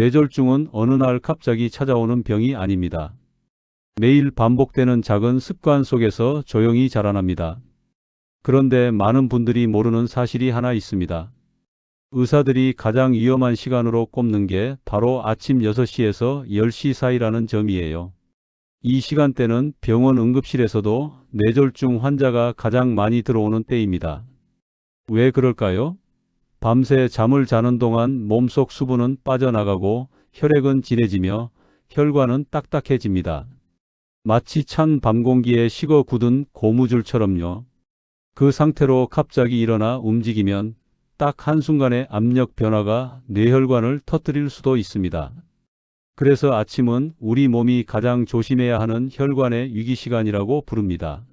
뇌졸중은 어느 날 갑자기 찾아오는 병이 아닙니다. 매일 반복되는 작은 습관 속에서 조용히 자라납니다. 그런데 많은 분들이 모르는 사실이 하나 있습니다. 의사들이 가장 위험한 시간으로 꼽는 게 바로 아침 6시에서 10시 사이라는 점이에요. 이 시간대는 병원 응급실에서도 뇌졸중 환자가 가장 많이 들어오는 때입니다. 왜 그럴까요? 밤새 잠을 자는 동안 몸속 수분은 빠져나가고 혈액은 진해지며 혈관은 딱딱해집니다. 마치 찬 밤 공기에 식어 굳은 고무줄처럼요. 그 상태로 갑자기 일어나 움직이면 딱 한순간의 압력 변화가 뇌혈관을 터뜨릴 수도 있습니다. 그래서 아침은 우리 몸이 가장 조심해야 하는 혈관의 위기 시간이라고 부릅니다.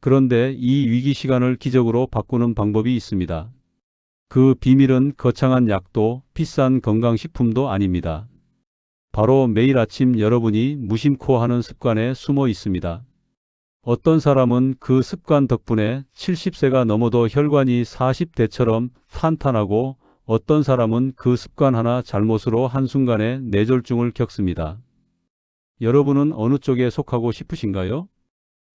그런데 이 위기 시간을 기적으로 바꾸는 방법이 있습니다. 그 비밀은 거창한 약도 비싼 건강식품도 아닙니다. 바로 매일 아침 여러분이 무심코 하는 습관에 숨어 있습니다. 어떤 사람은 그 습관 덕분에 70세가 넘어도 혈관이 40대처럼 탄탄하고 어떤 사람은 그 습관 하나 잘못으로 한순간에 뇌졸중을 겪습니다. 여러분은 어느 쪽에 속하고 싶으신가요?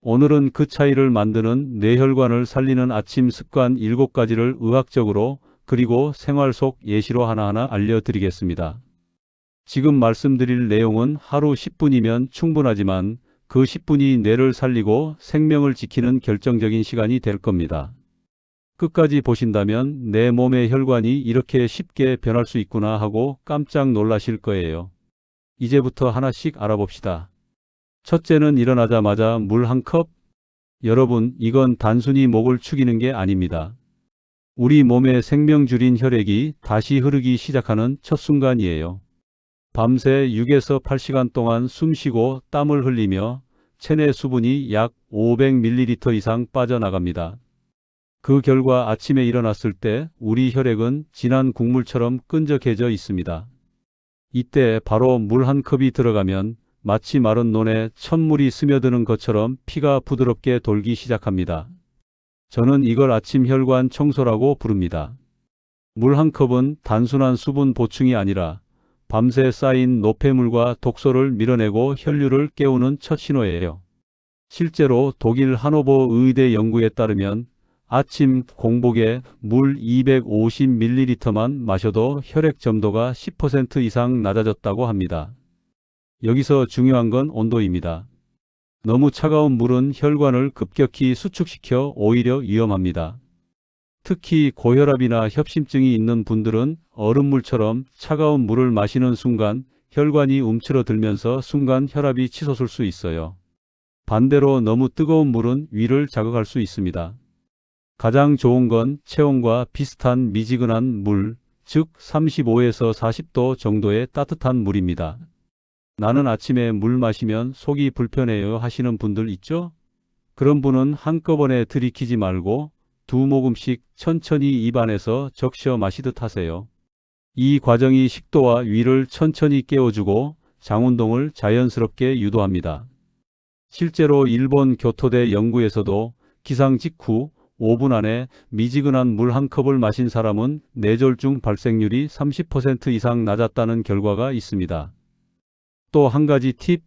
오늘은 그 차이를 만드는 뇌혈관을 살리는 아침 습관 7가지를 의학적으로 그리고 생활 속 예시로 하나하나 알려드리겠습니다. 지금 말씀드릴 내용은 하루 10분이면 충분하지만 그 10분이 뇌를 살리고 생명을 지키는 결정적인 시간이 될 겁니다. 끝까지 보신다면 내 몸의 혈관이 이렇게 쉽게 변할 수 있구나 하고 깜짝 놀라실 거예요. 이제부터 하나씩 알아봅시다. 첫째는 일어나자마자 물 한 컵. 여러분, 이건 단순히 목을 축이는 게 아닙니다. 우리 몸의 생명줄인 혈액이 다시 흐르기 시작하는 첫 순간이에요. 밤새 6에서 8시간 동안 숨쉬고 땀을 흘리며 체내 수분이 약 500ml 이상 빠져나갑니다. 그 결과 아침에 일어났을 때 우리 혈액은 진한 국물처럼 끈적해져 있습니다. 이때 바로 물 한 컵이 들어가면 마치 마른 논에 첫물이 스며드는 것처럼 피가 부드럽게 돌기 시작합니다. 저는 이걸 아침 혈관 청소라고 부릅니다. 물 한 컵은 단순한 수분 보충이 아니라 밤새 쌓인 노폐물과 독소를 밀어내고 혈류를 깨우는 첫 신호예요. 실제로 독일 하노버 의대 연구에 따르면 아침 공복에 물 250ml만 마셔도 혈액 점도가 10% 이상 낮아졌다고 합니다. 여기서 중요한 건 온도입니다. 너무 차가운 물은 혈관을 급격히 수축시켜 오히려 위험합니다. 특히 고혈압이나 협심증이 있는 분들은 얼음물처럼 차가운 물을 마시는 순간 혈관이 움츠러들면서 순간 혈압이 치솟을 수 있어요. 반대로 너무 뜨거운 물은 위를 자극할 수 있습니다. 가장 좋은 건 체온과 비슷한 미지근한 물, 즉 35에서 40도 정도의 따뜻한 물입니다. 나는 아침에 물 마시면 속이 불편해요 하시는 분들 있죠? 그런 분은 한꺼번에 들이키지 말고 2모금씩 천천히 입안에서 적셔 마시듯 하세요. 이 과정이 식도와 위를 천천히 깨워주고 장운동을 자연스럽게 유도합니다. 실제로 일본 교토대 연구에서도 기상 직후 5분 안에 미지근한 물 한 컵을 마신 사람은 뇌졸중 발생률이 30% 이상 낮았다는 결과가 있습니다. 또 한 가지 팁,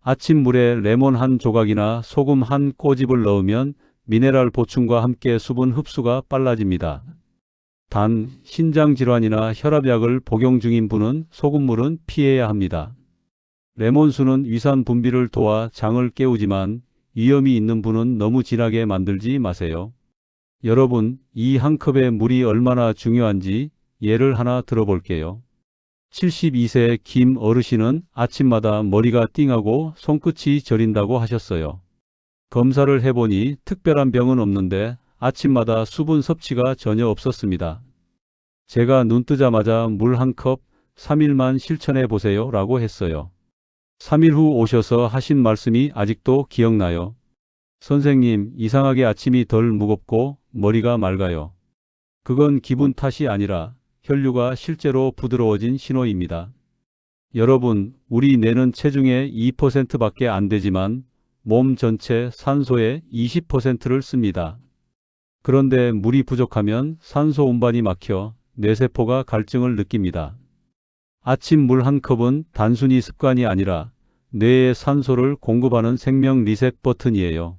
아침 물에 레몬 한 조각이나 소금 한 꼬집을 넣으면 미네랄 보충과 함께 수분 흡수가 빨라집니다. 단, 신장질환이나 혈압약을 복용 중인 분은 소금물은 피해야 합니다. 레몬수는 위산 분비를 도와 장을 깨우지만 위험이 있는 분은 너무 진하게 만들지 마세요. 여러분, 이 한 컵의 물이 얼마나 중요한지 예를 하나 들어볼게요. 72세 김 어르신은 아침마다 머리가 띵하고 손끝이 저린다고 하셨어요. 검사를 해보니 특별한 병은 없는데 아침마다 수분 섭취가 전혀 없었습니다. 제가 눈 뜨자마자 물 한 컵 3일만 실천해 보세요 라고 했어요. 3일 후 오셔서 하신 말씀이 아직도 기억나요. 선생님, 이상하게 아침이 덜 무겁고 머리가 맑아요. 그건 기분 탓이 아니라 혈류가 실제로 부드러워진 신호입니다. 여러분, 우리 뇌는 체중의 2%밖에 안 되지만 몸 전체 산소의 20%를 씁니다. 그런데 물이 부족하면 산소 운반이 막혀 뇌세포가 갈증을 느낍니다. 아침 물 한 컵은 단순히 습관이 아니라 뇌에 산소를 공급하는 생명 리셋 버튼이에요.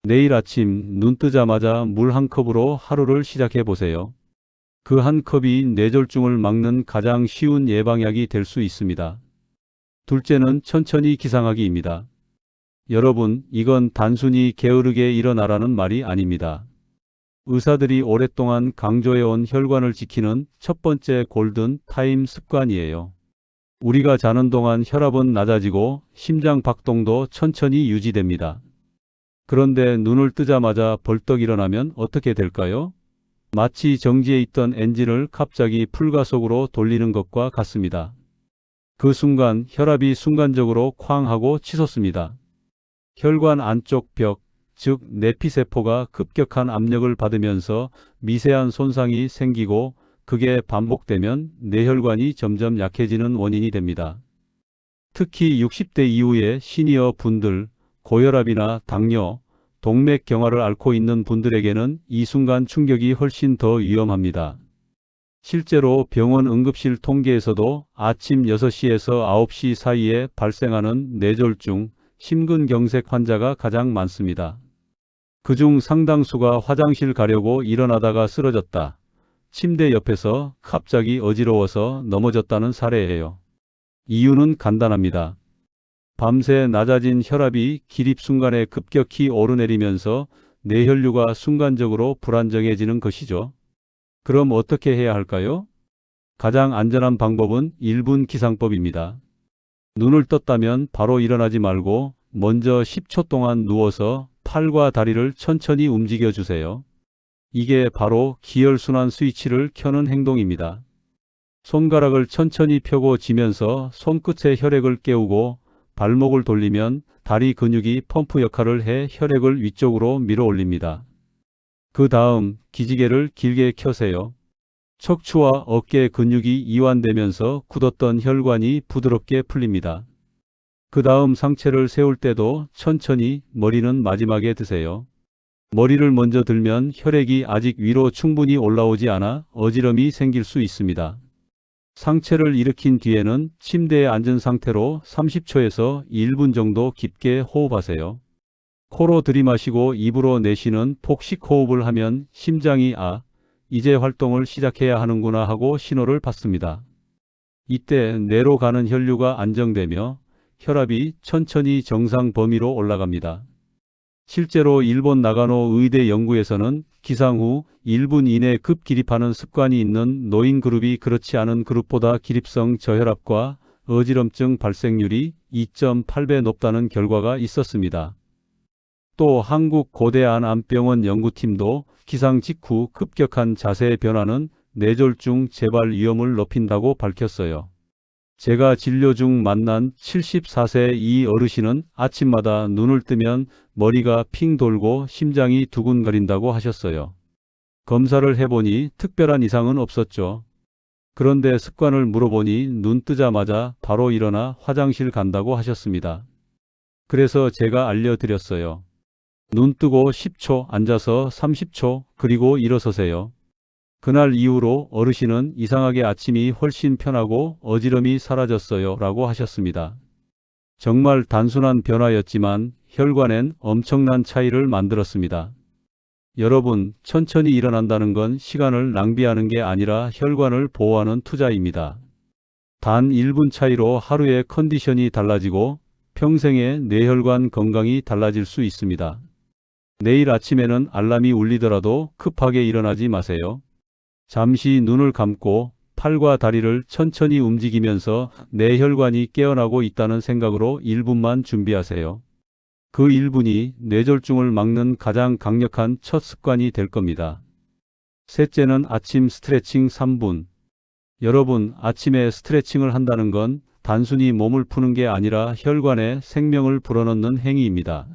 내일 아침 눈 뜨자마자 물 한 컵으로 하루를 시작해 보세요. 그 한 컵이 뇌졸중을 막는 가장 쉬운 예방약이 될 수 있습니다. 둘째는 천천히 기상하기입니다. 여러분, 이건 단순히 게으르게 일어나라는 말이 아닙니다. 의사들이 오랫동안 강조해온 혈관을 지키는 첫 번째 골든 타임 습관이에요. 우리가 자는 동안 혈압은 낮아지고 심장 박동도 천천히 유지됩니다. 그런데 눈을 뜨자마자 벌떡 일어나면 어떻게 될까요? 마치 정지해 있던 엔진을 갑자기 풀가속으로 돌리는 것과 같습니다. 그 순간 혈압이 순간적으로 쾅 하고 치솟습니다. 혈관 안쪽 벽, 즉 내피세포가 급격한 압력을 받으면서 미세한 손상이 생기고 그게 반복되면 뇌혈관이 점점 약해지는 원인이 됩니다. 특히 60대 이후의 시니어 분들, 고혈압이나 당뇨, 동맥경화를 앓고 있는 분들에게는 이 순간 충격이 훨씬 더 위험합니다. 실제로 병원 응급실 통계에서도 아침 6시에서 9시 사이에 발생하는 뇌졸중, 심근경색 환자가 가장 많습니다. 그중 상당수가 화장실 가려고 일어나다가 쓰러졌다, 침대 옆에서 갑자기 어지러워서 넘어졌다는 사례예요. 이유는 간단합니다. 밤새 낮아진 혈압이 기립 순간에 급격히 오르내리면서 뇌혈류가 순간적으로 불안정해지는 것이죠. 그럼 어떻게 해야 할까요? 가장 안전한 방법은 1분 기상법입니다. 눈을 떴다면 바로 일어나지 말고 먼저 10초 동안 누워서 팔과 다리를 천천히 움직여 주세요. 이게 바로 기혈순환 스위치를 켜는 행동입니다. 손가락을 천천히 펴고 쥐면서 손끝에 혈액을 깨우고 발목을 돌리면 다리 근육이 펌프 역할을 해 혈액을 위쪽으로 밀어 올립니다. 그 다음 기지개를 길게 켜세요. 척추와 어깨 근육이 이완되면서 굳었던 혈관이 부드럽게 풀립니다. 그 다음 상체를 세울 때도 천천히 머리는 마지막에 드세요. 머리를 먼저 들면 혈액이 아직 위로 충분히 올라오지 않아 어지럼이 생길 수 있습니다. 상체를 일으킨 뒤에는 침대에 앉은 상태로 30초에서 1분 정도 깊게 호흡하세요. 코로 들이마시고 입으로 내쉬는 폭식 호흡을 하면 심장이 이제 활동을 시작해야 하는구나 하고 신호를 받습니다. 이때 뇌로 가는 혈류가 안정되며 혈압이 천천히 정상 범위로 올라갑니다. 실제로 일본 나가노 의대 연구에서는 기상 후 1분 이내 급기립하는 습관이 있는 노인 그룹이 그렇지 않은 그룹보다 기립성 저혈압과 어지럼증 발생률이 2.8배 높다는 결과가 있었습니다. 또 한국 고대안암병원 연구팀도 기상 직후 급격한 자세 변화는 뇌졸중 재발 위험을 높인다고 밝혔어요. 제가 진료 중 만난 74세 이 어르신은 아침마다 눈을 뜨면 머리가 핑 돌고 심장이 두근거린다고 하셨어요. 검사를 해보니 특별한 이상은 없었죠. 그런데 습관을 물어보니 눈 뜨자마자 바로 일어나 화장실 간다고 하셨습니다. 그래서 제가 알려드렸어요. 눈 뜨고 10초, 앉아서 30초, 그리고 일어서세요. 그날 이후로 어르신은 이상하게 아침이 훨씬 편하고 어지럼이 사라졌어요 라고 하셨습니다. 정말 단순한 변화였지만 혈관엔 엄청난 차이를 만들었습니다. 여러분, 천천히 일어난다는 건 시간을 낭비하는 게 아니라 혈관을 보호하는 투자입니다. 단 1분 차이로 하루의 컨디션이 달라지고 평생의 뇌혈관 건강이 달라질 수 있습니다. 내일 아침에는 알람이 울리더라도 급하게 일어나지 마세요. 잠시 눈을 감고 팔과 다리를 천천히 움직이면서 뇌혈관이 깨어나고 있다는 생각으로 1분만 준비하세요. 그 1분이 뇌졸중을 막는 가장 강력한 첫 습관이 될 겁니다. 셋째는 아침 스트레칭 3분. 여러분, 아침에 스트레칭을 한다는 건 단순히 몸을 푸는 게 아니라 혈관에 생명을 불어넣는 행위입니다.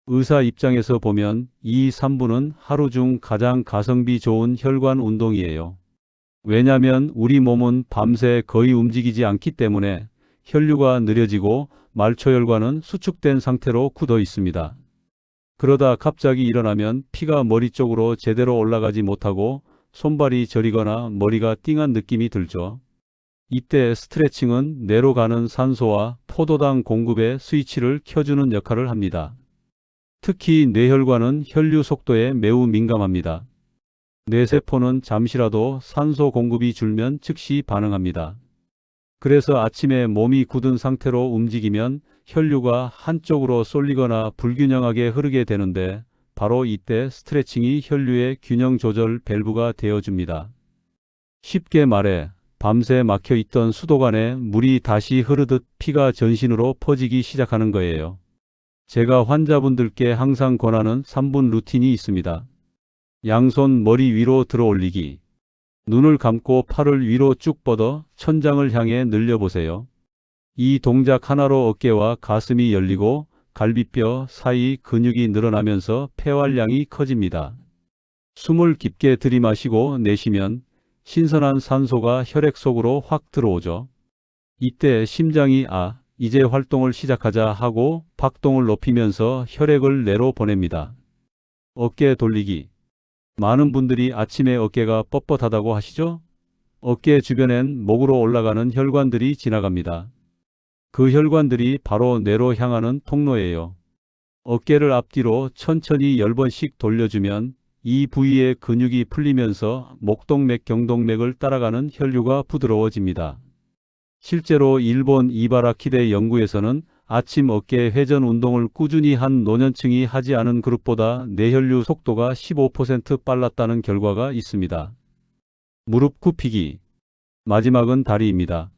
의사 입장에서 보면 이 3분은 하루 중 가장 가성비 좋은 혈관 운동이에요. 왜냐하면 우리 몸은 밤새 거의 움직이지 않기 때문에 혈류가 느려지고 말초혈관은 수축된 상태로 굳어 있습니다. 그러다 갑자기 일어나면 피가 머리 쪽으로 제대로 올라가지 못하고 손발이 저리거나 머리가 띵한 느낌이 들죠. 이때 스트레칭은 뇌로 가는 산소와 포도당 공급의 스위치를 켜주는 역할을 합니다. 특히 뇌혈관은 혈류 속도에 매우 민감합니다. 뇌세포는 잠시라도 산소 공급이 줄면 즉시 반응합니다. 그래서 아침에 몸이 굳은 상태로 움직이면 혈류가 한쪽으로 쏠리거나 불균형하게 흐르게 되는데 바로 이때 스트레칭이 혈류의 균형 조절 밸브가 되어줍니다. 쉽게 말해 밤새 막혀 있던 수도관에 물이 다시 흐르듯 피가 전신으로 퍼지기 시작하는 거예요. 제가 환자분들께 항상 권하는 3분 루틴이 있습니다. 양손 머리 위로 들어 올리기. 눈을 감고 팔을 위로 쭉 뻗어 천장을 향해 늘려보세요. 이 동작 하나로 어깨와 가슴이 열리고 갈비뼈 사이 근육이 늘어나면서 폐활량이 커집니다. 숨을 깊게 들이마시고 내쉬면 신선한 산소가 혈액 속으로 확 들어오죠. 이때 심장이 이제 활동을 시작하자 하고 박동을 높이면서 혈액을 뇌로 보냅니다. 어깨 돌리기. 많은 분들이 아침에 어깨가 뻣뻣하다고 하시죠? 어깨 주변엔 목으로 올라가는 혈관들이 지나갑니다. 그 혈관들이 바로 뇌로 향하는 통로예요. 어깨를 앞뒤로 천천히 10번씩 돌려주면 이 부위의 근육이 풀리면서 목동맥, 경동맥을 따라가는 혈류가 부드러워집니다. 실제로 일본 이바라키대 연구에서는 아침 어깨 회전 운동을 꾸준히 한 노년층이 하지 않은 그룹보다 뇌혈류 속도가 15% 빨랐다는 결과가 있습니다. 무릎 굽히기. 마지막은 다리입니다.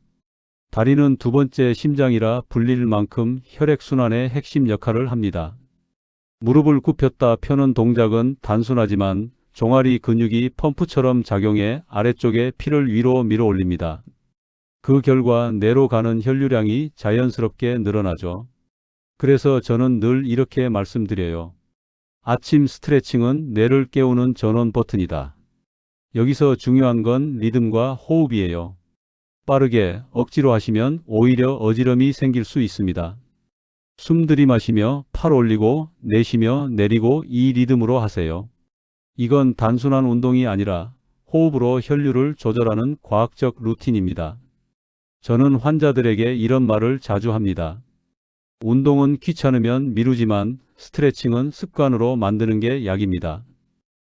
다리는 두 번째 심장이라 불릴 만큼 혈액순환의 핵심 역할을 합니다. 무릎을 굽혔다 펴는 동작은 단순하지만 종아리 근육이 펌프처럼 작용해 아래쪽에 피를 위로 밀어 올립니다. 그 결과 뇌로 가는 혈류량이 자연스럽게 늘어나죠. 그래서 저는 늘 이렇게 말씀드려요. 아침 스트레칭은 뇌를 깨우는 전원 버튼이다. 여기서 중요한 건 리듬과 호흡이에요. 빠르게 억지로 하시면 오히려 어지럼이 생길 수 있습니다. 숨 들이마시며 팔 올리고 내쉬며 내리고 이 리듬으로 하세요. 이건 단순한 운동이 아니라 호흡으로 혈류를 조절하는 과학적 루틴입니다. 저는 환자들에게 이런 말을 자주 합니다. 운동은 귀찮으면 미루지만 스트레칭은 습관으로 만드는 게 약입니다.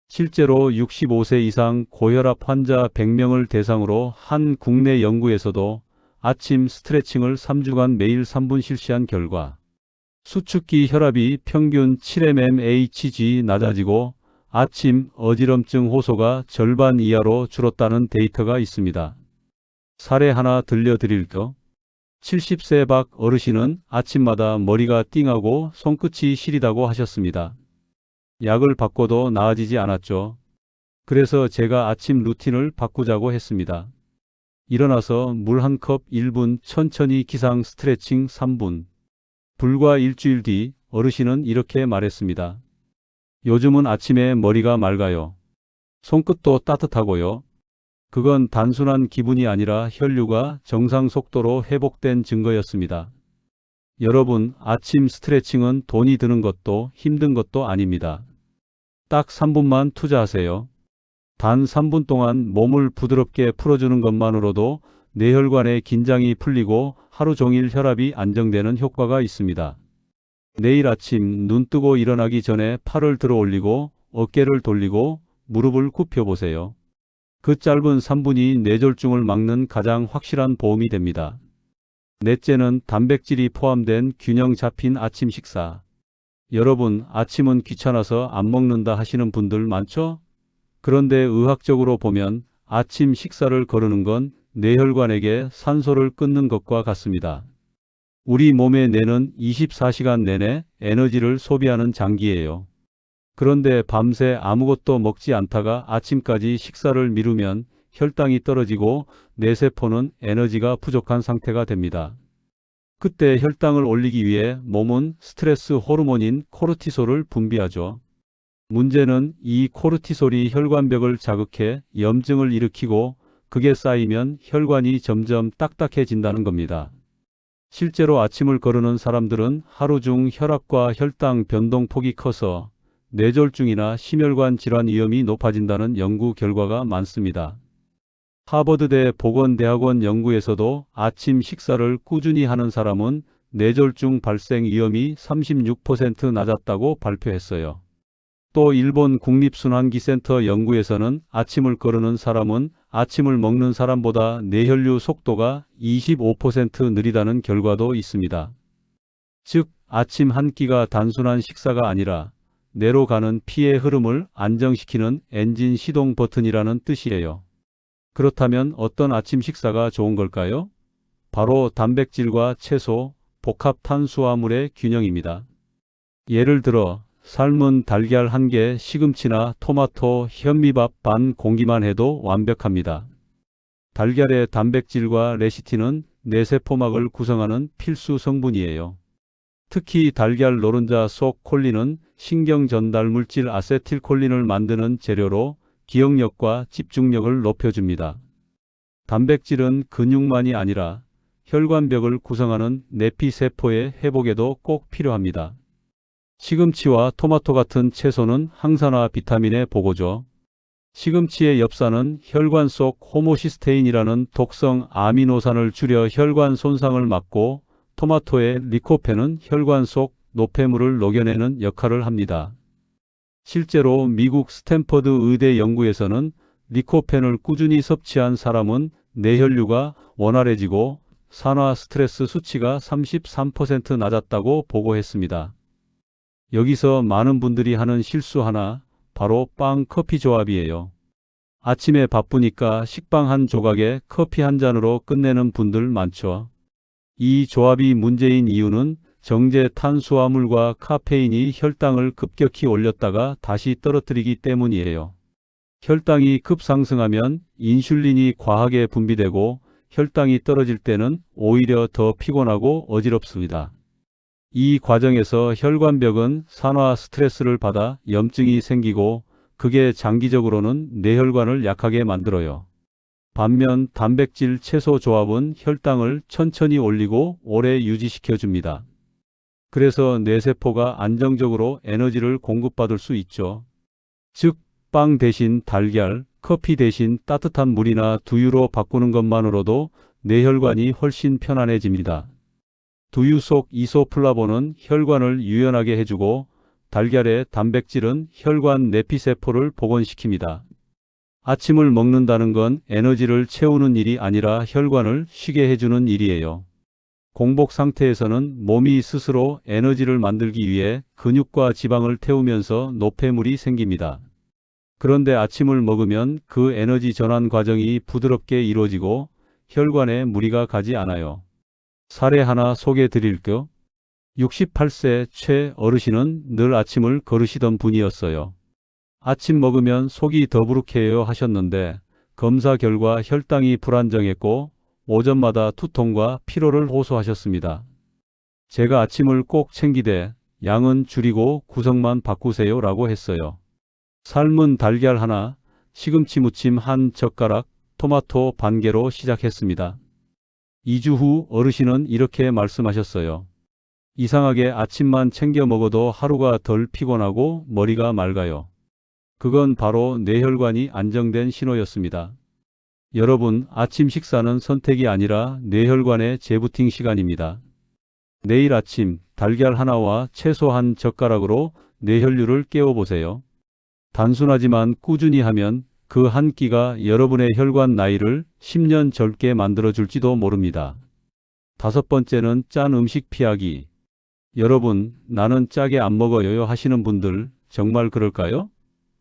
실제로 65세 이상 고혈압 환자 100명을 대상으로 한 국내 연구에서도 아침 스트레칭을 3주간 매일 3분 실시한 결과 수축기 혈압이 평균 7mmHg 낮아지고 아침 어지럼증 호소가 절반 이하로 줄었다는 데이터가 있습니다. 사례 하나 들려드릴게요. 70세 박 어르신은 아침마다 머리가 띵하고 손끝이 시리다고 하셨습니다. 약을 바꿔도 나아지지 않았죠. 그래서 제가 아침 루틴을 바꾸자고 했습니다. 일어나서 물 한 컵 1분, 천천히 기상 스트레칭 3분. 불과 일주일 뒤 어르신은 이렇게 말했습니다. 요즘은 아침에 머리가 맑아요. 손끝도 따뜻하고요. 그건 단순한 기분이 아니라 혈류가 정상 속도로 회복된 증거였습니다. 여러분, 아침 스트레칭은 돈이 드는 것도 힘든 것도 아닙니다. 딱 3분만 투자하세요. 단 3분 동안 몸을 부드럽게 풀어주는 것만으로도 뇌혈관의 긴장이 풀리고 하루 종일 혈압이 안정되는 효과가 있습니다. 내일 아침 눈 뜨고 일어나기 전에 팔을 들어 올리고 어깨를 돌리고 무릎을 굽혀 보세요. 그 짧은 3분이 뇌졸중을 막는 가장 확실한 보험이 됩니다. 넷째는 단백질이 포함된 균형 잡힌 아침 식사. 여러분, 아침은 귀찮아서 안 먹는다 하시는 분들 많죠? 그런데 의학적으로 보면 아침 식사를 거르는 건 뇌혈관에게 산소를 끊는 것과 같습니다. 우리 몸의 뇌는 24시간 내내 에너지를 소비하는 장기예요. 그런데 밤새 아무것도 먹지 않다가 아침까지 식사를 미루면 혈당이 떨어지고 뇌세포는 에너지가 부족한 상태가 됩니다. 그때 혈당을 올리기 위해 몸은 스트레스 호르몬인 코르티솔을 분비하죠. 문제는 이 코르티솔이 혈관벽을 자극해 염증을 일으키고 그게 쌓이면 혈관이 점점 딱딱해진다는 겁니다. 실제로 아침을 거르는 사람들은 하루 중 혈압과 혈당 변동폭이 커서 뇌졸중이나 심혈관 질환 위험이 높아진다는 연구 결과가 많습니다. 하버드대 보건대학원 연구에서도 아침 식사를 꾸준히 하는 사람은 뇌졸중 발생 위험이 36% 낮았다고 발표했어요. 또 일본 국립순환기센터 연구에서는 아침을 거르는 사람은 아침을 먹는 사람보다 뇌혈류 속도가 25% 느리다는 결과도 있습니다. 즉, 아침 한 끼가 단순한 식사가 아니라 뇌로 가는 피의 흐름을 안정시키는 엔진 시동 버튼이라는 뜻이에요. 그렇다면 어떤 아침 식사가 좋은 걸까요? 바로 단백질과 채소, 복합 탄수화물의 균형입니다. 예를 들어 삶은 달걀 1개, 시금치나 토마토, 현미밥 반 공기만 해도 완벽합니다. 달걀의 단백질과 레시틴은 뇌세포막을 구성하는 필수 성분이에요. 특히 달걀 노른자 속 콜린은 신경 전달 물질 아세틸콜린을 만드는 재료로 기억력과 집중력을 높여줍니다. 단백질은 근육만이 아니라 혈관벽을 구성하는 내피세포의 회복에도 꼭 필요합니다. 시금치와 토마토 같은 채소는 항산화 비타민의 보고죠. 시금치의 엽산은 혈관 속 호모시스테인이라는 독성 아미노산을 줄여 혈관 손상을 막고, 토마토의 리코펜은 혈관 속 노폐물을 녹여내는 역할을 합니다. 실제로 미국 스탠퍼드 의대 연구에서는 리코펜을 꾸준히 섭취한 사람은 뇌혈류가 원활해지고 산화 스트레스 수치가 33% 낮았다고 보고했습니다. 여기서 많은 분들이 하는 실수 하나, 바로 빵 커피 조합이에요. 아침에 바쁘니까 식빵 한 조각에 커피 한 잔으로 끝내는 분들 많죠. 이 조합이 문제인 이유는 정제 탄수화물과 카페인이 혈당을 급격히 올렸다가 다시 떨어뜨리기 때문이에요. 혈당이 급상승하면 인슐린이 과하게 분비되고 혈당이 떨어질 때는 오히려 더 피곤하고 어지럽습니다. 이 과정에서 혈관벽은 산화 스트레스를 받아 염증이 생기고, 그게 장기적으로는 뇌혈관을 약하게 만들어요. 반면 단백질 채소 조합은 혈당을 천천히 올리고 오래 유지시켜 줍니다. 그래서 뇌세포가 안정적으로 에너지를 공급받을 수 있죠. 즉, 빵 대신 달걀, 커피 대신 따뜻한 물이나 두유로 바꾸는 것만으로도 뇌혈관이 훨씬 편안해집니다. 두유 속 이소플라본은 혈관을 유연하게 해주고, 달걀의 단백질은 혈관 내피세포를 복원시킵니다. 아침을 먹는다는 건 에너지를 채우는 일이 아니라 혈관을 쉬게 해주는 일이에요. 공복 상태에서는 몸이 스스로 에너지를 만들기 위해 근육과 지방을 태우면서 노폐물이 생깁니다. 그런데 아침을 먹으면 그 에너지 전환 과정이 부드럽게 이루어지고 혈관에 무리가 가지 않아요. 사례 하나 소개해 드릴게요. 68세 최 어르신은 늘 아침을 거르시던 분이었어요. 아침 먹으면 속이 더부룩해요 하셨는데, 검사 결과 혈당이 불안정했고 오전마다 투통과 피로를 호소하셨습니다. 제가 아침을 꼭 챙기되 양은 줄이고 구성만 바꾸세요 라고 했어요. 삶은 달걀 하나, 시금치 무침 한 젓가락, 토마토 반 개로 시작했습니다. 2주 후 어르신은 이렇게 말씀하셨어요. 이상하게 아침만 챙겨 먹어도 하루가 덜 피곤하고 머리가 맑아요. 그건 바로 뇌혈관이 안정된 신호였습니다. 여러분, 아침 식사는 선택이 아니라 뇌혈관의 재부팅 시간입니다. 내일 아침 달걀 하나와 채소 한 젓가락으로 뇌혈류를 깨워보세요. 단순하지만 꾸준히 하면 그 한 끼가 여러분의 혈관 나이를 10년 젊게 만들어줄지도 모릅니다. 5번째는 짠 음식 피하기. 여러분, 나는 짜게 안 먹어요 하시는 분들 정말 그럴까요?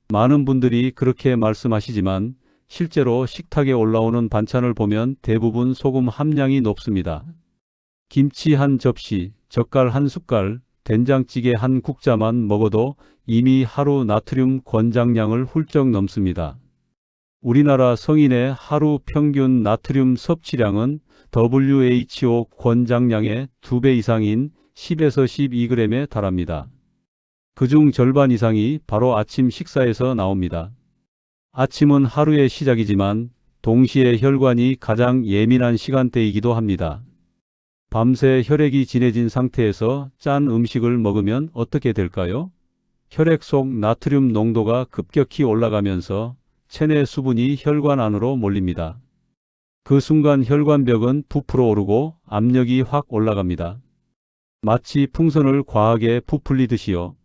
많은 분들이 그렇게 말씀하시지만 실제로 식탁에 올라오는 반찬을 보면 대부분 소금 함량이 높습니다. 김치 한 접시, 젓갈 한 숟갈, 된장찌개 한 국자만 먹어도 이미 하루 나트륨 권장량을 훌쩍 넘습니다. 우리나라 성인의 하루 평균 나트륨 섭취량은 WHO 권장량의 2배 이상인 10에서 12g에 달합니다. 그중 절반 이상이 바로 아침 식사에서 나옵니다. 아침은 하루의 시작이지만 동시에 혈관이 가장 예민한 시간대이기도 합니다. 밤새 혈액이 진해진 상태에서 짠 음식을 먹으면 어떻게 될까요? 혈액 속 나트륨 농도가 급격히 올라가면서 체내 수분이 혈관 안으로 몰립니다. 그 순간 혈관벽은 부풀어 오르고 압력이 확 올라갑니다. 마치 풍선을 과하게 부풀리듯이요.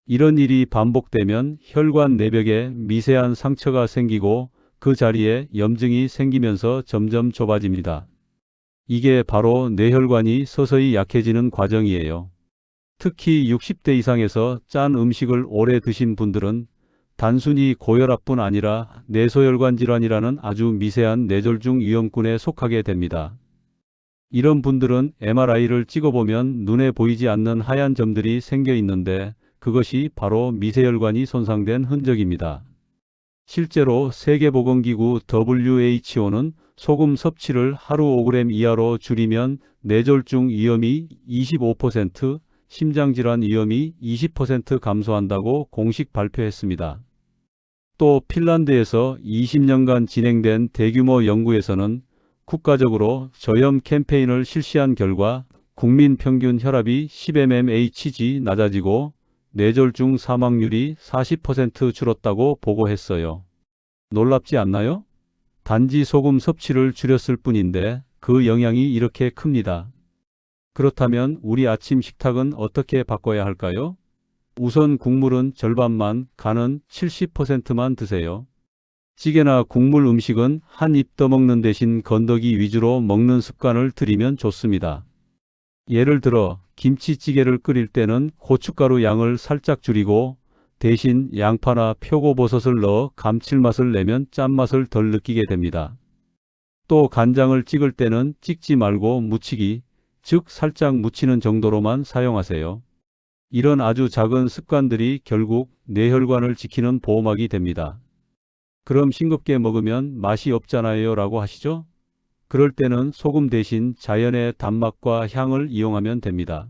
이런 일이 반복되면 혈관 내벽에 미세한 상처가 생기고 그 자리에 염증이 생기면서 점점 좁아집니다. 이게 바로 뇌혈관이 서서히 약해지는 과정이에요. 특히 60대 이상에서 짠 음식을 오래 드신 분들은 단순히 고혈압뿐 아니라 뇌소혈관 질환이라는 아주 미세한 뇌졸중 위험군에 속하게 됩니다. 이런 분들은 MRI를 찍어보면 눈에 보이지 않는 하얀 점들이 생겨 있는데 그것이 바로 미세혈관이 손상된 흔적입니다. 실제로 세계보건기구 WHO는 소금 섭취를 하루 5g 이하로 줄이면 뇌졸중 위험이 25%, 심장질환 위험이 20% 감소한다고 공식 발표했습니다. 또 핀란드에서 20년간 진행된 대규모 연구에서는 국가적으로 저염 캠페인을 실시한 결과 국민 평균 혈압이 10mmHg 낮아지고 뇌졸중 사망률이 40% 줄었다고 보고했어요. 놀랍지 않나요? 단지 소금 섭취를 줄였을 뿐인데 그 영향이 이렇게 큽니다. 그렇다면 우리 아침 식탁은 어떻게 바꿔야 할까요? 우선 국물은 절반만, 간은 70%만 드세요. 찌개나 국물 음식은 한 입 떠먹는 대신 건더기 위주로 먹는 습관을 들이면 좋습니다. 예를 들어 김치찌개를 끓일 때는 고춧가루 양을 살짝 줄이고 대신 양파나 표고버섯을 넣어 감칠맛을 내면 짠맛을 덜 느끼게 됩니다. 또 간장을 찍을 때는 찍지 말고 묻히기, 즉 살짝 묻히는 정도로만 사용하세요. 이런 아주 작은 습관들이 결국 뇌혈관을 지키는 보호막이 됩니다. 그럼 싱겁게 먹으면 맛이 없잖아요 라고 하시죠? 그럴 때는 소금 대신 자연의 단맛과 향을 이용하면 됩니다.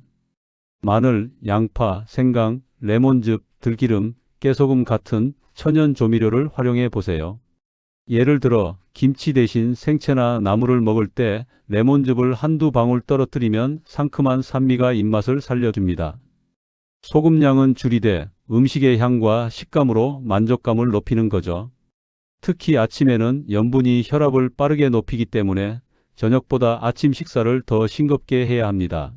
마늘, 양파, 생강, 레몬즙, 들기름, 깨소금 같은 천연 조미료를 활용해 보세요. 예를 들어 김치 대신 생채나 나물을 먹을 때 레몬즙을 한두 방울 떨어뜨리면 상큼한 산미가 입맛을 살려줍니다. 소금량은 줄이되 음식의 향과 식감으로 만족감을 높이는 거죠. 특히 아침에는 염분이 혈압을 빠르게 높이기 때문에 저녁보다 아침 식사를 더 싱겁게 해야 합니다.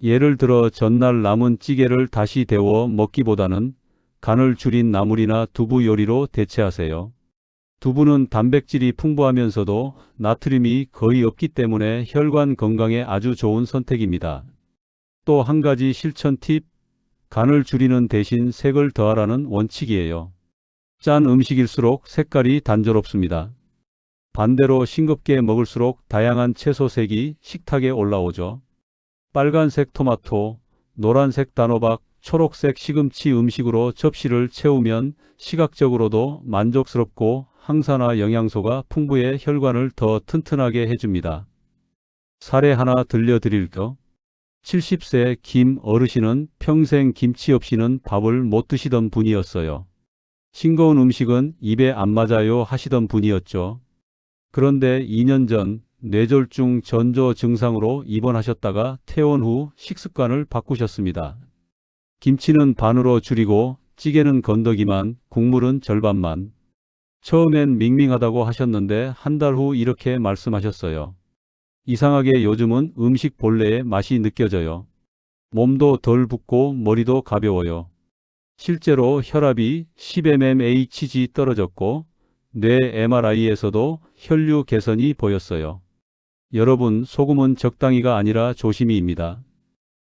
예를 들어 전날 남은 찌개를 다시 데워 먹기보다는 간을 줄인 나물이나 두부 요리로 대체하세요. 두부는 단백질이 풍부하면서도 나트륨이 거의 없기 때문에 혈관 건강에 아주 좋은 선택입니다. 또 한 가지 실천 팁, 간을 줄이는 대신 색을 더하라는 원칙이에요. 짠 음식일수록 색깔이 단조롭습니다. 반대로 싱겁게 먹을수록 다양한 채소색이 식탁에 올라오죠. 빨간색 토마토, 노란색 단호박, 초록색 시금치 음식으로 접시를 채우면 시각적으로도 만족스럽고 항산화 영양소가 풍부해 혈관을 더 튼튼하게 해줍니다. 사례 하나 들려드릴게요. 70세 김 어르신은 평생 김치 없이는 밥을 못 드시던 분이었어요. 싱거운 음식은 입에 안 맞아요 하시던 분이었죠. 그런데 2년 전 뇌졸중 전조 증상으로 입원하셨다가 퇴원 후 식습관을 바꾸셨습니다. 김치는 반으로 줄이고 찌개는 건더기만, 국물은 절반만. 처음엔 밍밍하다고 하셨는데 한 달 후 이렇게 말씀하셨어요. 이상하게 요즘은 음식 본래의 맛이 느껴져요. 몸도 덜 붓고 머리도 가벼워요. 실제로 혈압이 10mmHg 떨어졌고 뇌 MRI에서도 혈류 개선이 보였어요. 여러분, 소금은 적당히가 아니라 조심히입니다.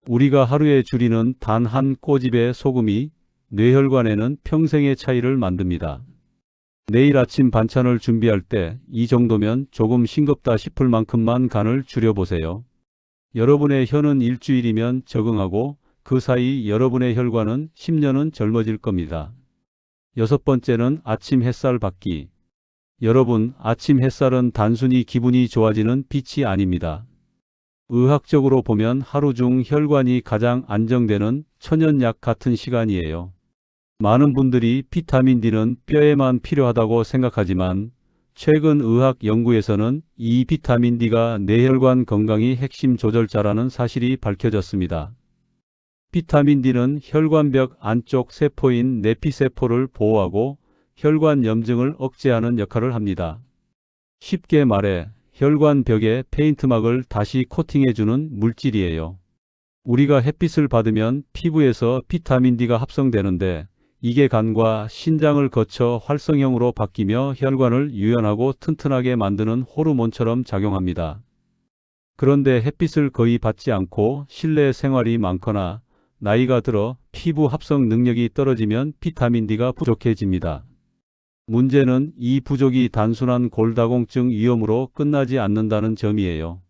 우리가 하루에 줄이는 단 한 꼬집의 소금이 뇌혈관에는 평생의 차이를 만듭니다. 내일 아침 반찬을 준비할 때 이 정도면 조금 싱겁다 싶을 만큼만 간을 줄여보세요. 여러분의 혀는 일주일이면 적응하고 그 사이 여러분의 혈관은 10년은 젊어질 겁니다. 6번째는 아침 햇살 받기. 여러분, 아침 햇살은 단순히 기분이 좋아지는 빛이 아닙니다. 의학적으로 보면 하루 중 혈관이 가장 안정되는 천연약 같은 시간이에요. 많은 분들이 비타민 D는 뼈에만 필요하다고 생각하지만 최근 의학 연구에서는 이 비타민 D가 뇌혈관 건강의 핵심 조절자라는 사실이 밝혀졌습니다. 비타민 D는 혈관벽 안쪽 세포인 내피세포를 보호하고 혈관 염증을 억제하는 역할을 합니다. 쉽게 말해 혈관 벽에 페인트막을 다시 코팅해주는 물질이에요. 우리가 햇빛을 받으면 피부에서 비타민 D가 합성되는데 이게 간과 신장을 거쳐 활성형으로 바뀌며 혈관을 유연하고 튼튼하게 만드는 호르몬처럼 작용합니다. 그런데 햇빛을 거의 받지 않고 실내 생활이 많거나 나이가 들어 피부 합성 능력이 떨어지면 비타민 D가 부족해집니다. 문제는 이 부족이 단순한 골다공증 위험으로 끝나지 않는다는 점이에요.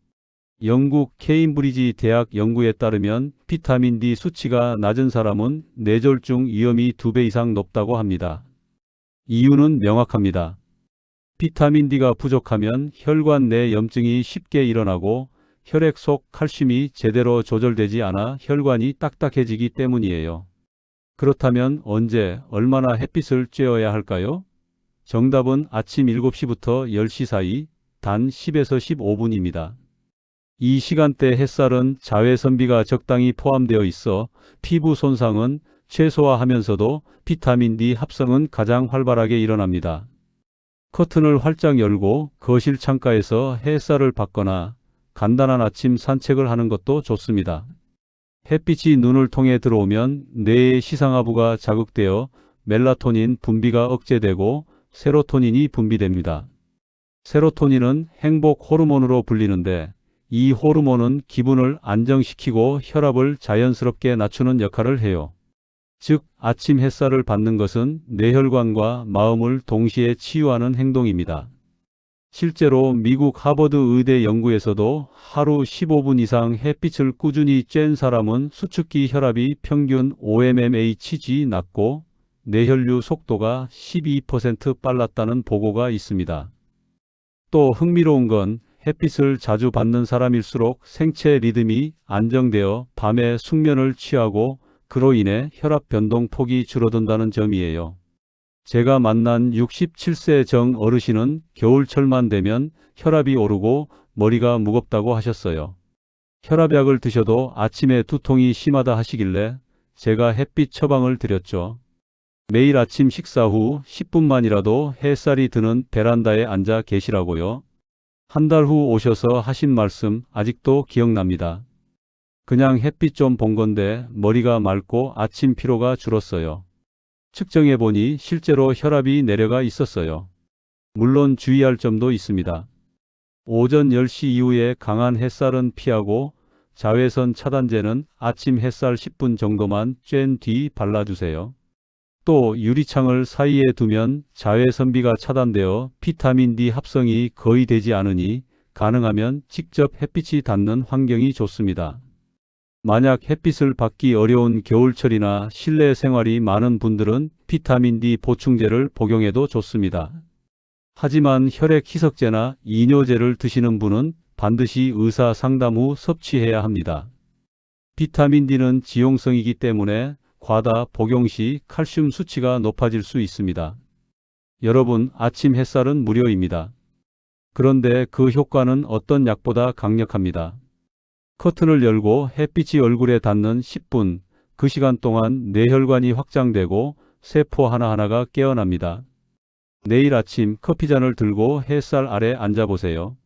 영국 케임브리지 대학 연구에 따르면 비타민 D 수치가 낮은 사람은 뇌졸중 위험이 2배 이상 높다고 합니다. 이유는 명확합니다. 비타민 D가 부족하면 혈관 내 염증이 쉽게 일어나고 혈액 속 칼슘이 제대로 조절되지 않아 혈관이 딱딱해지기 때문이에요. 그렇다면 언제, 얼마나 햇빛을 쬐어야 할까요? 정답은 아침 7시부터 10시 사이 단 10에서 15분입니다. 이 시간대 햇살은 자외선비가 적당히 포함되어 있어 피부 손상은 최소화하면서도 비타민 D 합성은 가장 활발하게 일어납니다. 커튼을 활짝 열고 거실 창가에서 햇살을 받거나 간단한 아침 산책을 하는 것도 좋습니다. 햇빛이 눈을 통해 들어오면 뇌의 시상하부가 자극되어 멜라토닌 분비가 억제되고 세로토닌이 분비됩니다. 세로토닌은 행복 호르몬으로 불리는데 이 호르몬은 기분을 안정시키고 혈압을 자연스럽게 낮추는 역할을 해요. 즉, 아침 햇살을 받는 것은 뇌혈관과 마음을 동시에 치유하는 행동입니다. 실제로 미국 하버드 의대 연구에서도 하루 15분 이상 햇빛을 꾸준히 쬐는 사람은 수축기 혈압이 평균 5mmHg 낮고 뇌혈류 속도가 12% 빨랐다는 보고가 있습니다. 또 흥미로운 건 햇빛을 자주 받는 사람일수록 생체 리듬이 안정되어 밤에 숙면을 취하고 그로 인해 혈압 변동 폭이 줄어든다는 점이에요. 제가 만난 67세 정 어르신은 겨울철만 되면 혈압이 오르고 머리가 무겁다고 하셨어요. 혈압약을 드셔도 아침에 두통이 심하다 하시길래 제가 햇빛 처방을 드렸죠. 매일 아침 식사 후 10분만이라도 햇살이 드는 베란다에 앉아 계시라고요. 한 달 후 오셔서 하신 말씀 아직도 기억납니다. 그냥 햇빛 좀 본 건데 머리가 맑고 아침 피로가 줄었어요. 측정해보니 실제로 혈압이 내려가 있었어요. 물론 주의할 점도 있습니다. 오전 10시 이후에 강한 햇살은 피하고 자외선 차단제는 아침 햇살 10분 정도만 쬐은 뒤 발라주세요. 또 유리창을 사이에 두면 자외선비가 차단되어 비타민 D 합성이 거의 되지 않으니 가능하면 직접 햇빛이 닿는 환경이 좋습니다. 만약 햇빛을 받기 어려운 겨울철이나 실내 생활이 많은 분들은 비타민 D 보충제를 복용해도 좋습니다. 하지만 혈액 희석제나 이뇨제를 드시는 분은 반드시 의사 상담 후 섭취해야 합니다. 비타민 D는 지용성이기 때문에 과다 복용 시 칼슘 수치가 높아질 수 있습니다. 여러분, 아침 햇살은 무료입니다. 그런데 그 효과는 어떤 약보다 강력합니다. 커튼을 열고 햇빛이 얼굴에 닿는 10분, 그 시간 동안 뇌혈관이 확장되고 세포 하나하나가 깨어납니다. 내일 아침 커피잔을 들고 햇살 아래 앉아보세요.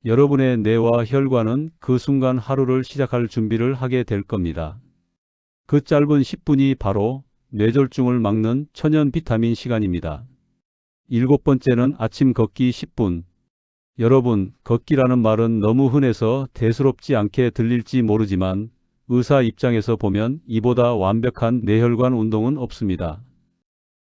여러분의 뇌와 혈관은 그 순간 하루를 시작할 준비를 하게 될 겁니다. 그 짧은 10분이 바로 뇌졸중을 막는 천연 비타민 시간입니다. 7번째는 아침 걷기 10분. 여러분, 걷기라는 말은 너무 흔해서 대수롭지 않게 들릴지 모르지만 의사 입장에서 보면 이보다 완벽한 뇌혈관 운동은 없습니다.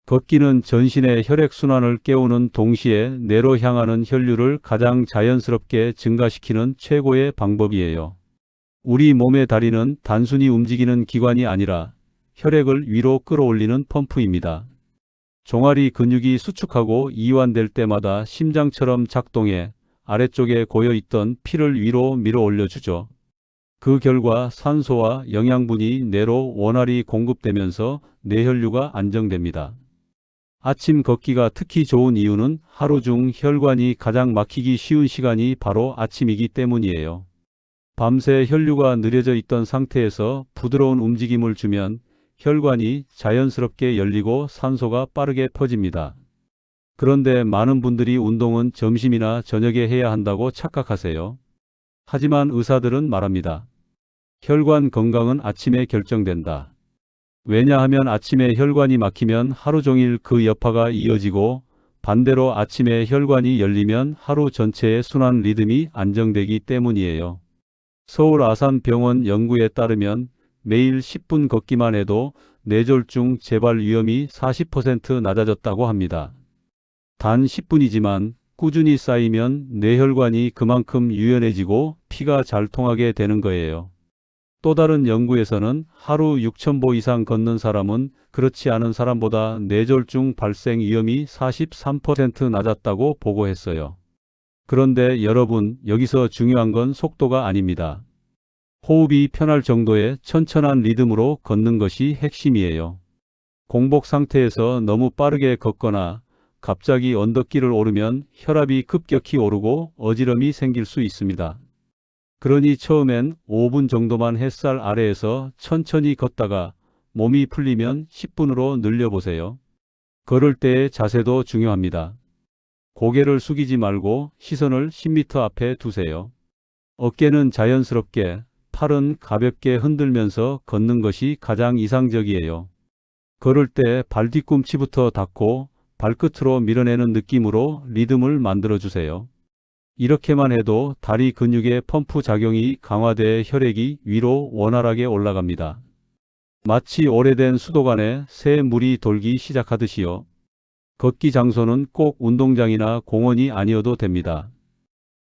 걷기는 전신의 혈액순환을 깨우는 동시에 뇌로 향하는 혈류를 가장 자연스럽게 증가시키는 최고의 방법이에요. 우리 몸의 다리는 단순히 움직이는 기관이 아니라 혈액을 위로 끌어올리는 펌프입니다. 종아리 근육이 수축하고 이완될 때마다 심장처럼 작동해 아래쪽에 고여있던 피를 위로 밀어 올려주죠. 그 결과 산소와 영양분이 뇌로 원활히 공급되면서 뇌혈류가 안정됩니다. 아침 걷기가 특히 좋은 이유는 하루 중 혈관이 가장 막히기 쉬운 시간이 바로 아침이기 때문이에요. 밤새 혈류가 느려져 있던 상태에서 부드러운 움직임을 주면 혈관이 자연스럽게 열리고 산소가 빠르게 퍼집니다. 그런데 많은 분들이 운동은 점심이나 저녁에 해야 한다고 착각하세요. 하지만 의사들은 말합니다. 혈관 건강은 아침에 결정된다. 왜냐하면 아침에 혈관이 막히면 하루 종일 그 여파가 이어지고 반대로 아침에 혈관이 열리면 하루 전체의 순환 리듬이 안정되기 때문이에요. 서울 아산병원 연구에 따르면 매일 10분 걷기만 해도 뇌졸중 재발 위험이 40% 낮아졌다고 합니다. 단 10분이지만 꾸준히 쌓이면 뇌혈관이 그만큼 유연해지고 피가 잘 통하게 되는 거예요. 또 다른 연구에서는 하루 6,000보 이상 걷는 사람은 그렇지 않은 사람보다 뇌졸중 발생 위험이 43% 낮았다고 보고했어요. 그런데 여러분, 여기서 중요한 건 속도가 아닙니다. 호흡이 편할 정도의 천천한 리듬으로 걷는 것이 핵심이에요. 공복 상태에서 너무 빠르게 걷거나 갑자기 언덕길을 오르면 혈압이 급격히 오르고 어지럼이 생길 수 있습니다. 그러니 처음엔 5분 정도만 햇살 아래에서 천천히 걷다가 몸이 풀리면 10분으로 늘려보세요. 걸을 때의 자세도 중요합니다. 고개를 숙이지 말고 시선을 10m 앞에 두세요. 어깨는 자연스럽게, 팔은 가볍게 흔들면서 걷는 것이 가장 이상적이에요. 걸을 때 발 뒤꿈치부터 닿고 발끝으로 밀어내는 느낌으로 리듬을 만들어주세요. 이렇게만 해도 다리 근육의 펌프 작용이 강화돼 혈액이 위로 원활하게 올라갑니다. 마치 오래된 수도관에 새 물이 돌기 시작하듯이요. 걷기 장소는 꼭 운동장이나 공원이 아니어도 됩니다.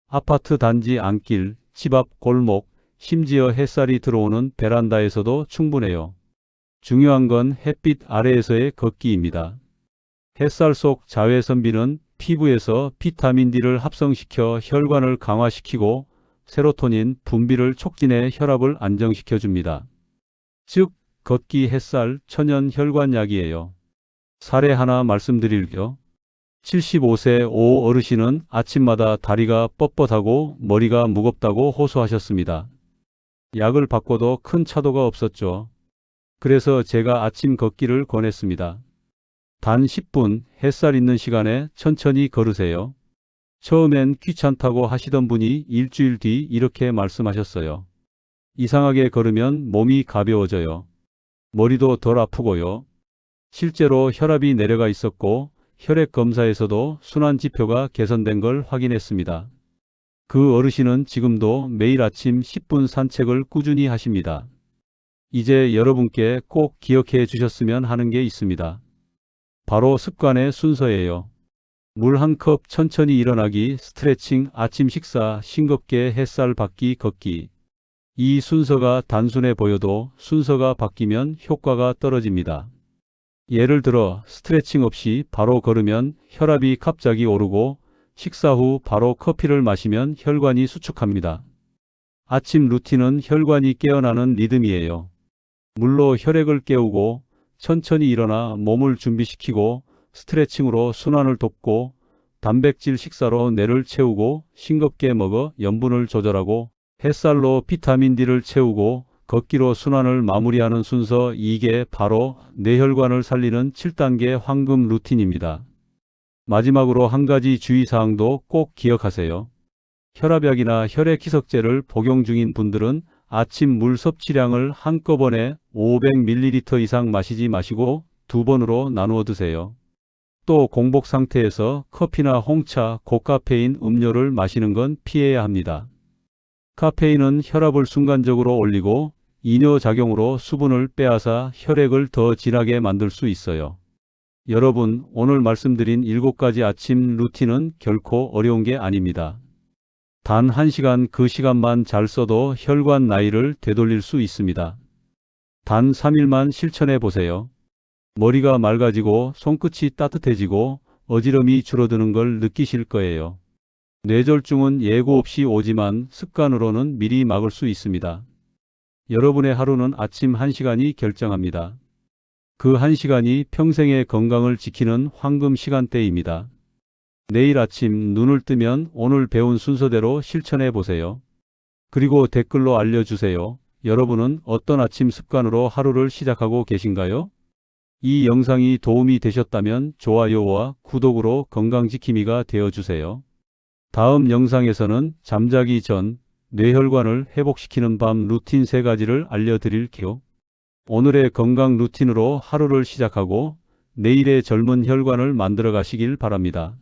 아파트 단지 안길, 집 앞 골목, 심지어 햇살이 들어오는 베란다에서도 충분해요. 중요한 건 햇빛 아래에서의 걷기입니다. 햇살 속 자외선비는 피부에서 비타민 D를 합성시켜 혈관을 강화시키고 세로토닌 분비를 촉진해 혈압을 안정시켜 줍니다. 즉, 걷기 햇살 천연 혈관약이에요. 사례 하나 말씀드릴게요. 75세 오 어르신은 아침마다 다리가 뻣뻣하고 머리가 무겁다고 호소하셨습니다. 약을 바꿔도 큰 차도가 없었죠. 그래서 제가 아침 걷기를 권했습니다. 단 10분 햇살 있는 시간에 천천히 걸으세요. 처음엔 귀찮다고 하시던 분이 일주일 뒤 이렇게 말씀하셨어요. 이상하게 걸으면 몸이 가벼워져요. 머리도 덜 아프고요. 실제로 혈압이 내려가 있었고 혈액 검사에서도 순환 지표가 개선된 걸 확인했습니다. 그 어르신은 지금도 매일 아침 10분 산책을 꾸준히 하십니다. 이제 여러분께 꼭 기억해 주셨으면 하는 게 있습니다. 바로 습관의 순서예요. 물 한 컵 천천히 일어나기, 스트레칭, 아침 식사, 싱겁게 햇살 받기, 걷기. 이 순서가 단순해 보여도 순서가 바뀌면 효과가 떨어집니다. 예를 들어 스트레칭 없이 바로 걸으면 혈압이 갑자기 오르고 식사 후 바로 커피를 마시면 혈관이 수축합니다. 아침 루틴은 혈관이 깨어나는 리듬이에요. 물로 혈액을 깨우고 천천히 일어나 몸을 준비시키고 스트레칭으로 순환을 돕고 단백질 식사로 뇌를 채우고 싱겁게 먹어 염분을 조절하고 햇살로 비타민 D를 채우고 걷기로 순환을 마무리하는 순서, 이게 바로 뇌혈관을 살리는 7단계 황금 루틴입니다. 마지막으로 한 가지 주의사항도 꼭 기억하세요. 혈압약이나 혈액 희석제를 복용 중인 분들은 아침 물 섭취량을 한꺼번에 500ml 이상 마시지 마시고 2번으로 나누어 드세요. 또 공복 상태에서 커피나 홍차, 고카페인 음료를 마시는 건 피해야 합니다. 카페인은 혈압을 순간적으로 올리고 이뇨작용으로 수분을 빼앗아 혈액을 더 진하게 만들 수 있어요. 여러분, 오늘 말씀드린 7가지 아침 루틴은 결코 어려운 게 아닙니다. 단 1시간 그 시간만 잘 써도 혈관 나이를 되돌릴 수 있습니다. 단 3일만 실천해 보세요. 머리가 맑아지고 손끝이 따뜻해지고 어지럼이 줄어드는 걸 느끼실 거예요. 뇌졸중은 예고 없이 오지만 습관으로는 미리 막을 수 있습니다. 여러분의 하루는 아침 1시간이 결정합니다. 그 1시간이 평생의 건강을 지키는 황금 시간대입니다. 내일 아침 눈을 뜨면 오늘 배운 순서대로 실천해 보세요. 그리고 댓글로 알려주세요. 여러분은 어떤 아침 습관으로 하루를 시작하고 계신가요? 이 영상이 도움이 되셨다면 좋아요와 구독으로 건강지킴이가 되어주세요. 다음 영상에서는 잠자기 전 뇌혈관을 회복시키는 밤 루틴 3가지를 알려드릴게요. 오늘의 건강 루틴으로 하루를 시작하고 내일의 젊은 혈관을 만들어 가시길 바랍니다.